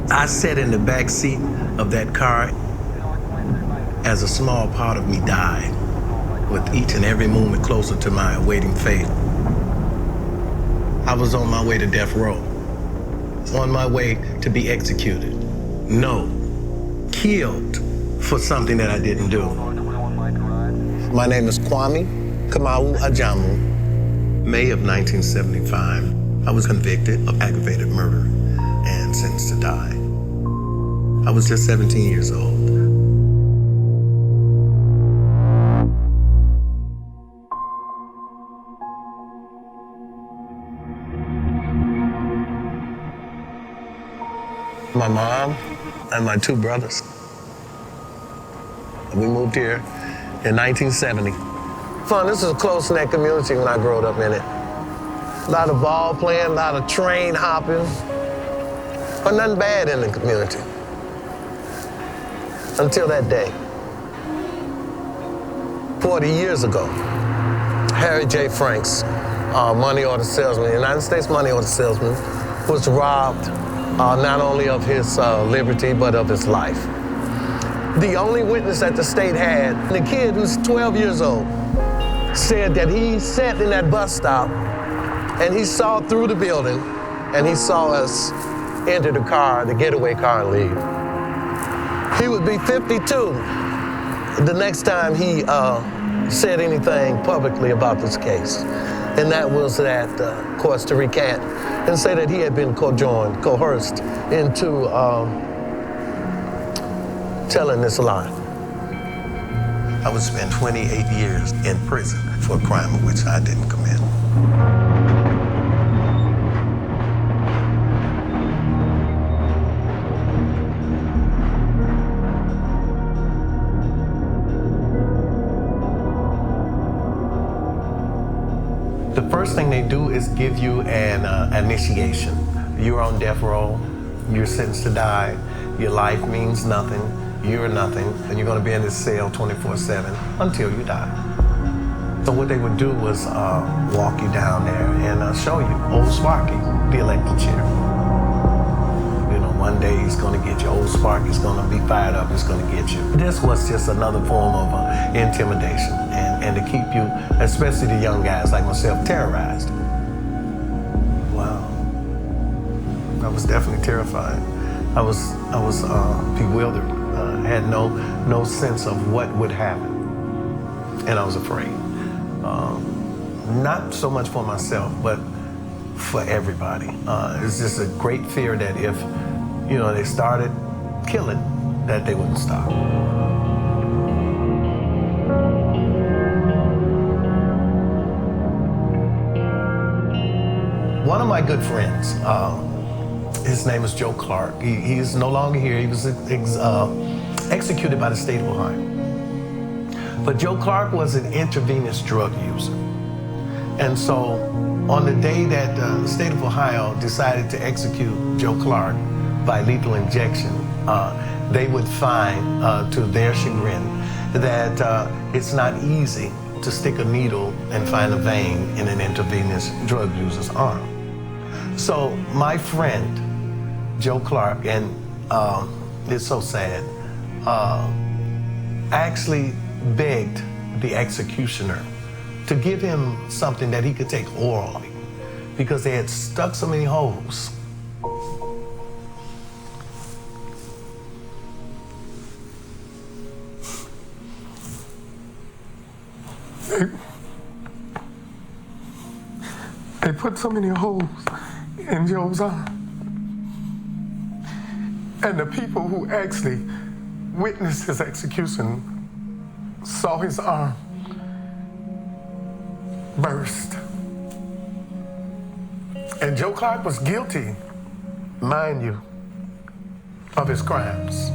I sat in the back seat of that car as a small part of me died, with each and every moment closer to my awaiting fate. I was on my way to death row, on my way to be executed. No, killed for something that I didn't do. My name is Kwame Ajamu. May of 1975, I was convicted of aggravated murder and sentenced to die. I was just 17 years old. My mom and my two brothers. We moved here in 1970. Fun, this is a close-knit community when I grew up in it. A lot of ball playing, a lot of train hopping, but nothing bad in the community. Until that day. 40 years ago, Harry J. Franks, money order salesman, United States money order salesman, was robbed not only of his liberty, but of his life. The only witness that the state had, the kid who's 12 years old, said that he sat in that bus stop and he saw through the building and he saw us enter the car, the getaway car, and leave. He would be 52 the next time he said anything publicly about this case. And that was that, of course, to recant and say that he had been coerced into telling this lie. I would spend 28 years in prison for a crime of which I didn't commit. The first thing they do is give you an initiation. You're on death row, you're sentenced to die, your life means nothing, you're nothing, and you're gonna be in this cell 24/7 until you die. So what they would do was walk you down there and show you old Sparky, the electric chair. You know, one day he's gonna get you, old Sparky's gonna be fired up, he's gonna get you. This was just another form of intimidation and to keep you, especially the young guys like myself, terrorized. Wow. I was definitely terrified. I was bewildered. Had no sense of what would happen, and I was afraid. Not so much for myself, but for everybody. It's just a great fear that if, you know, they started killing, that they wouldn't stop. One of my good friends, his name is Joe Clark. He's no longer here. He was executed by the state of Ohio. But Joe Clark was an intravenous drug user. And so on the day that the state of Ohio decided to execute Joe Clark by lethal injection, they would find, to their chagrin, that it's not easy to stick a needle and find a vein in an intravenous drug user's arm. So my friend, Joe Clark, and it's so sad, actually begged the executioner to give him something that he could take orally because they had stuck so many holes. They put so many holes in Joe's arm. And the people who actually witnessed his execution saw his arm burst. And Joe Clark was guilty, mind you, of his crimes.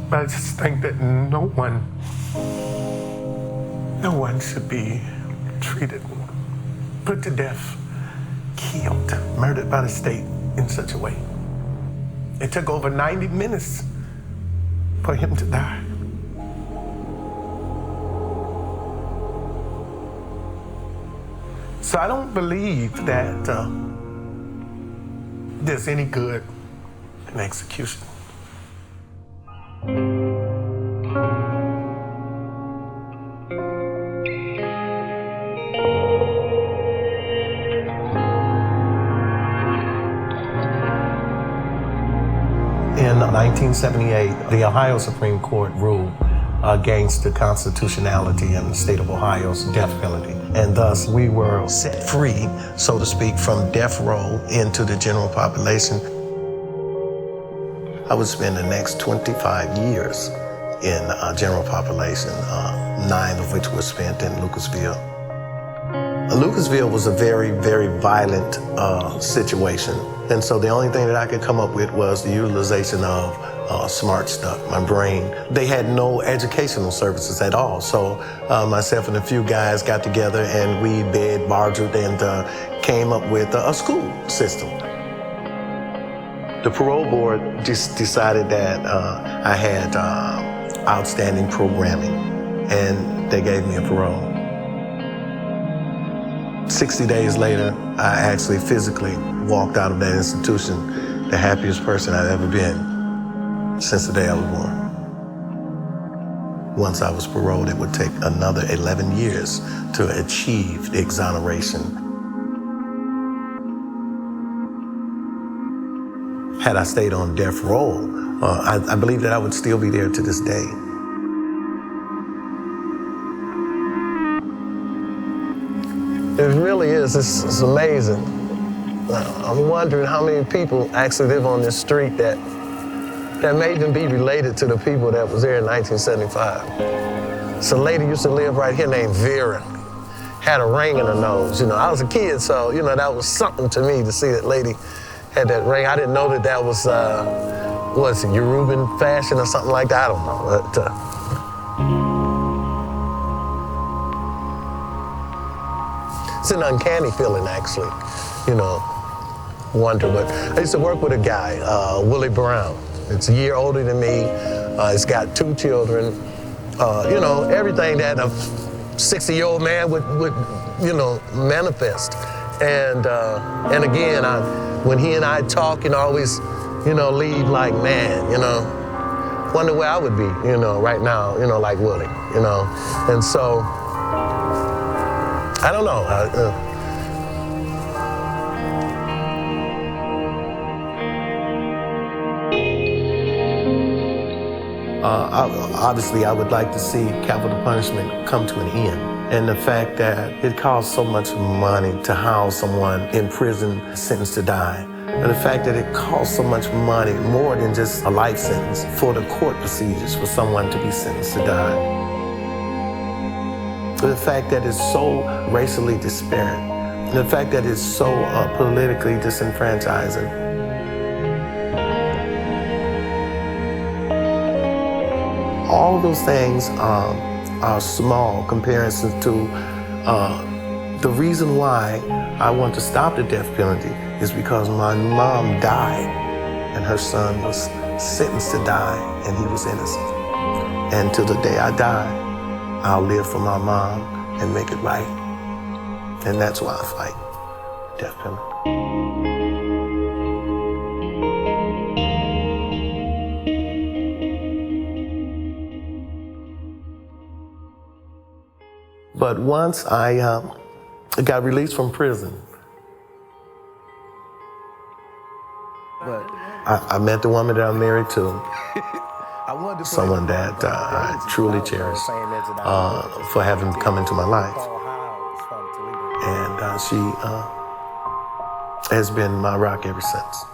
But I just think that no one should be treated, put to death, killed, murdered by the state in such a way. It took over 90 minutes for him to die. So I don't believe that there's any good and execution. In 1978, the Ohio Supreme Court ruled against the constitutionality in the state of Ohio's death penalty. And thus, we were set free, so to speak, from death row into the general population. I would spend the next 25 years in general population, 9 of which were spent in Lucasville. Lucasville was a very, very violent situation. And so the only thing that I could come up with was the utilization of smart stuff, my brain. They had no educational services at all. So myself and a few guys got together and we bartered and came up with a school system. The parole board just decided that I had outstanding programming and they gave me a parole. 60 days later, I actually physically walked out of that institution, the happiest person I've ever been since the day I was born. Once I was paroled, it would take another 11 years to achieve the exoneration. Had I stayed on death row, I believe that I would still be there to this day. It really is. It's amazing. I'm wondering how many people actually live on this street that may even be related to the people that was there in 1975. So a lady used to live right here named Vera. Had a ring in her nose. You know, I was a kid, so, you know, that was something to me to see that lady had that ring. I didn't know that was, Yoruban fashion or something like that. I don't know. But, it's an uncanny feeling, actually, you know, wonder. But I used to work with a guy, Willie Brown. It's a year older than me. He's got 2 children. You know, everything that a 60-year-old man would, you know, manifest. And again, when he and I talk, you know, always, you know, leave like, man, you know, wonder where I would be, you know, right now, you know, like Willie, you know. And so, I don't know. Obviously, I would like to see capital punishment come to an end. And the fact that it costs so much money to house someone in prison sentenced to die. And the fact that it costs so much money, more than just a life sentence, for the court procedures for someone to be sentenced to die. The fact that it's so racially disparate, the fact that it's so politically disenfranchising. All of those things are small comparisons to the reason why I want to stop the death penalty is because my mom died and her son was sentenced to die and he was innocent. And till the day I die, I'll live for my mom and make it right. And that's why I fight death penalty. But once I got released from prison, I met the woman that I'm married to. Someone that I truly cherish for having come into my life. And she has been my rock ever since.